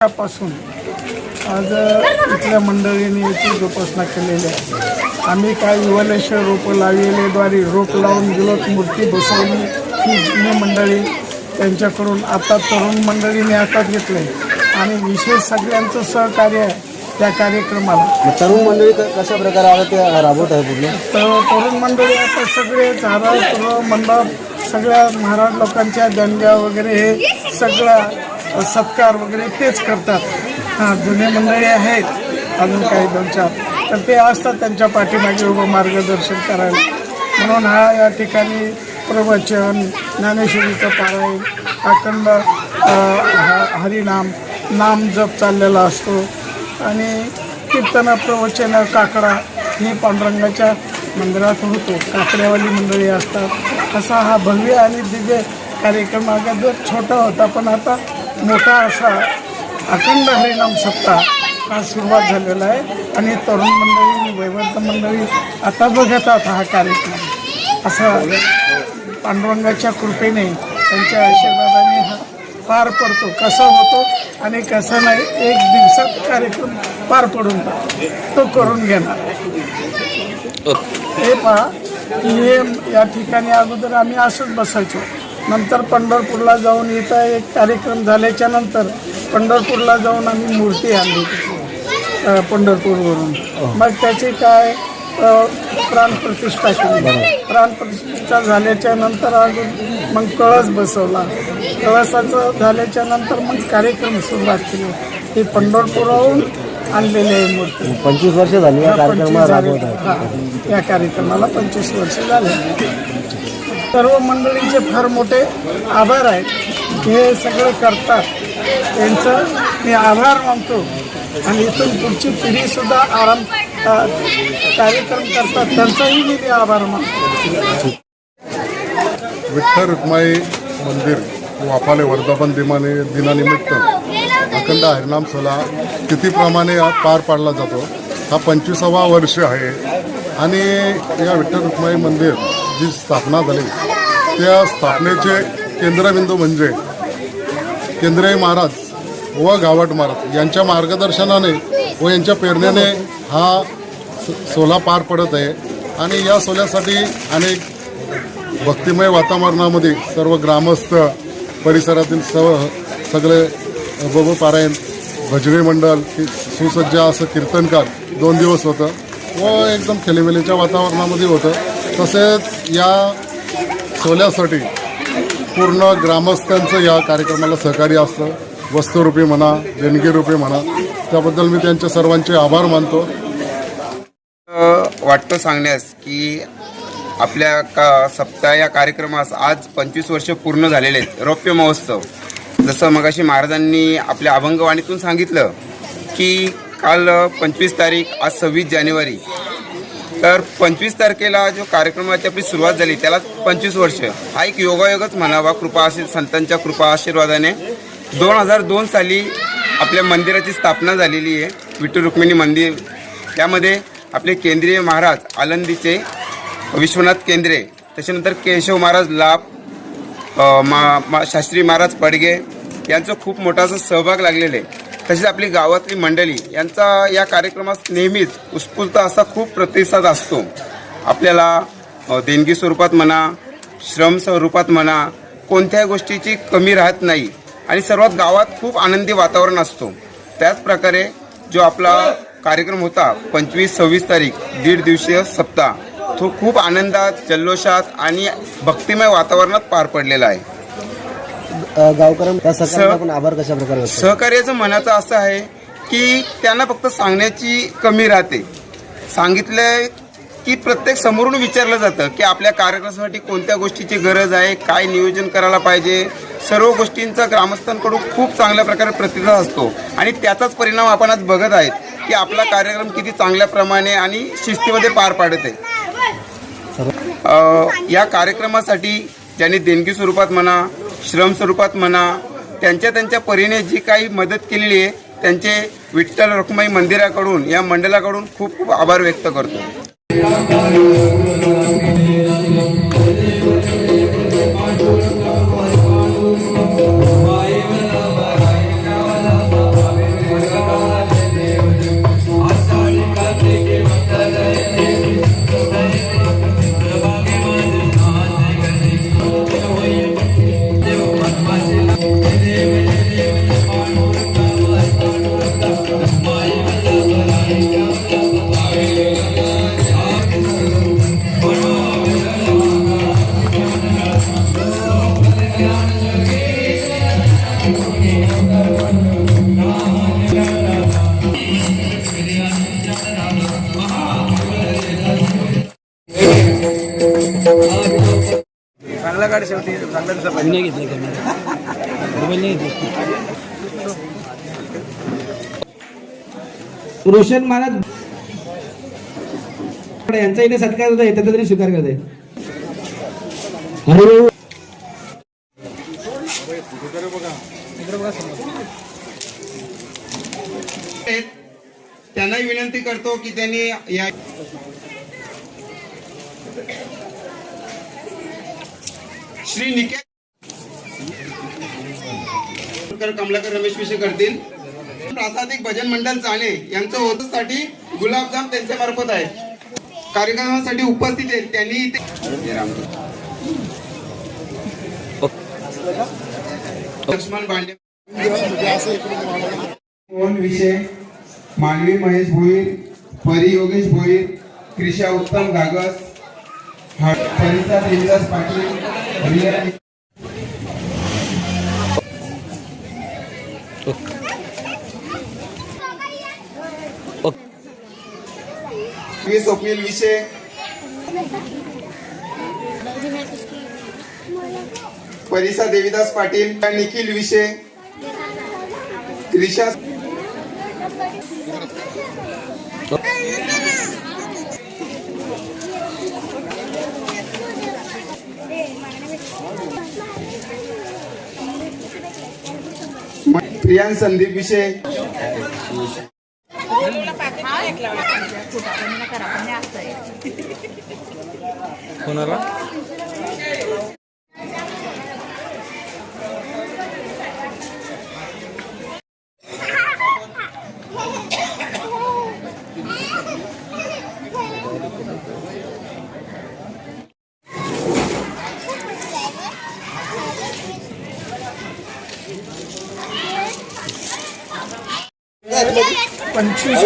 पासून आज इथल्या मंडळींनी याची जोपासना केलेली आहे. आम्ही काय युवलेश्वर रोपं लावलेद्वारे रोप लावून गेलो, मूर्ती बसवली ही जुनी मंडळी त्यांच्याकडून आता तरुण मंडळीने हातात घेतले आणि विशेष सगळ्यांचं सहकार्य आहे त्या कार्यक्रमाला. तरुण मंडळी कशा प्रकारे आता ते राबवत आहे पूर्ण? तर तरुण मंडळी आता सगळे झाडं मंडप सगळ्या महाराज लोकांच्या देणग्या वगैरे हे सगळं सत्कार वगैरे तेच करतात. हां, जुने मंडळी आहेत अजून काही दोन चार, तर ते असतात त्यांच्या पाठीमागे उभं मार्गदर्शन करायला. म्हणून या ठिकाणी प्रवचन, ज्ञानेश्वरीचं पारायण, अखंड हरिनाम नाम जप चाललेला असतो आणि कीर्तन प्रवचन काकडा हे पांडुरंगाच्या मंदिरात होतो. काकड्यावाली मंडळी असतात. असा हा भव्य आणि दिव्य कार्यक्रम अगोदर छोटा होता, पण आता मोठा असा अखंड हरिनाम सप्ताह हा सुरुवात झालेला आहे आणि तरुण मंडळी वैवर्त मंडळी आता बघतात हा कार्यक्रम. असा पांडुरंगाच्या कृपेने त्यांच्या आशीर्वादाने हा पार पडतो. कसा होतो आणि कसा नाही, एक दिवसात कार्यक्रम पार पडून तो करून घेणार. हे पहा की हे या ठिकाणी अगोदर आम्ही असंच बसायचो. नंतर पंढरपूरला जाऊन इथं एक कार्यक्रम झाल्याच्या नंतर पंढरपूरला जाऊन आम्ही मूर्ती आणली पंढरपूरवरून. मग त्याची काय प्राणप्रतिष्ठा केली. प्राणप्रतिष्ठा झाल्याच्या नंतर अजून मग कळस बसवला. कळसाचं झाल्याच्या नंतर मग कार्यक्रम सुरुवात केली. ही पंढरपूरहून आणलेली आहे मूर्ती. 25 वर्ष झाली या कार्यक्रमाला. या कार्यक्रमाला 25 वर्ष झाले. सर्व मंडळींचे फार मोठे आभार आहेत. हे सगळं करतात त्यांचं मी आभार मानतो आणि इथून पुढची पिढीसुद्धा कार्यक्रम करतात त्यांचाही मी आभार मानतो. विठ्ठल रुक्माई मंदिर वाफाले वर्धापन दिनानिमित्त अखंड हरिनाम सोहळा तिथीप्रमाणे पार पाडला जातो. हा 25वा वर्ष आहे आणि या विठ्ठल रुक्माई मंदिर जी स्थापना झाली त्या स्थापनेचे केंद्रबिंदू म्हणजे केंद्रीय महाराज व गावट महाराज यांच्या मार्गदर्शनाने व यांच्या प्रेरणेने हा सोहळा पार पडत आहे. आणि या सोहळ्यासाठी अनेक भक्तिमय वातावरणामध्ये सर्व ग्रामस्थ परिसरातील सगळे बबो पारायण भजनी मंडळ सुसज्ज असं कीर्तनकार 2 दिवस होतं व एकदम खेलीमेलीच्या वातावरणामध्ये होतं. तसेच या सोहळ्यासाठी पूर्ण ग्रामस्थांचं या कार्यक्रमाला सहकार्य असतं. वस्तुरूपी म्हणा, देणगीरूपी म्हणा, त्याबद्दल मी त्यांचे सर्वांचे आभार मानतो. वाटतं सांगण्यास की आपल्या सप्ताह या कार्यक्रमास आज 25 वर्ष पूर्ण झालेले आहेत. रौप्य महोत्सव जसं मगाशी महाराजांनी आपल्या अभंगवाणीतून सांगितलं की काल 25 तारीख, आज 26 जानेवारी. तर 25 तारखेला जो कार्यक्रमाची आपली सुरुवात झाली त्याला 25 वर्ष. हा एक योगायोगच म्हणावा. संतांच्या कृपा आशीर्वादाने 2002 साली आपल्या मंदिराची स्थापना झालेली आहे, विठ्ठल रुक्मिणी मंदिर. त्यामध्ये आपले केंद्रीय महाराज आळंदीचे विश्वनाथ केंद्रे, त्याच्यानंतर केशव महाराज लाभ, शास्त्री महाराज पडगे यांचं खूप मोठा असा सहभाग लागलेला आहे. तसेच आपली गावातली मंडळी यांचा या कार्यक्रमास नेहमीच उत्स्फूर्त असा खूप प्रतिसाद असतो. आपल्याला देणगी स्वरूपात म्हणा, श्रम स्वरूपात म्हणा, कोणत्याही गोष्टीची कमी राहत नाही आणि सर्वात गावात खूप आनंदी वातावरण असतो. त्याचप्रकारे जो आपला कार्यक्रम होता 25-26 तारीख 1.5 दिवसीय सप्ताह, तो खूप आनंदात, जल्लोषात आणि भक्तिमय वातावरणात पार पडलेला आहे. गावकऱ्यांना आभार कशा प्रकारे? सहकार्याचं म्हणायचं असं आहे की त्यांना फक्त सांगण्याची कमी राहते. सांगितलंय की प्रत्येक समोरून विचारलं जातं की आपल्या कार्यक्रमासाठी कोणत्या गोष्टीची गरज आहे, काय नियोजन करायला पाहिजे. सर्व गोष्टींचा ग्रामस्थांकडून खूप चांगल्या प्रकारे प्रतिसाद असतो आणि त्याचाच परिणाम आपण आज बघत आहेत की आपला कार्यक्रम किती चांगल्या प्रमाणे आणि शिस्तीमध्ये पार पाडत आहे. या कार्यक्रमासाठी ज्यांनी देणगी स्वरूपात म्हणा, श्रम स्वरूपात म्हणा, त्यांच्या परीने जी काही मदत केलेली आहे त्यांचे विठ्ठल रुक्माई मंदिराकडून, या मंडळाकडून खूप खूप आभार व्यक्त करतो. शेवटी चांगला दिसला पाहिजे. नाही घेतलं कॅमेरा मोबाईल नाही घेतलं. रोशन महाराज यांचा इथे सत्कार होता त्याचा तरी स्वीकार करते. हरिभाऊ त्यांनाही विनंती करतो की त्यांनी या श्री निकेत कमलाकर रमेश विषय करतील. प्रासादिक भजन मंडळ चाणे यांचं होतसाठी गुलाबजाम त्यांच्या मार्फत आहे. कार्यक्रमासाठी उपस्थित आहेत त्यांनी इथे लक्ष्मण भांडे मोहन विषय, मानवी महेश भोईर, परी योगेश भोईर, क्रिशा उत्तम घागस, परिता देवीदास पाटील, हरिहर स्वप्नील विषय, परिसा देवीदास पाटील, निखिल विषय, क्रिशा प्रियान संदीप विषय, कोणाला पंचवीस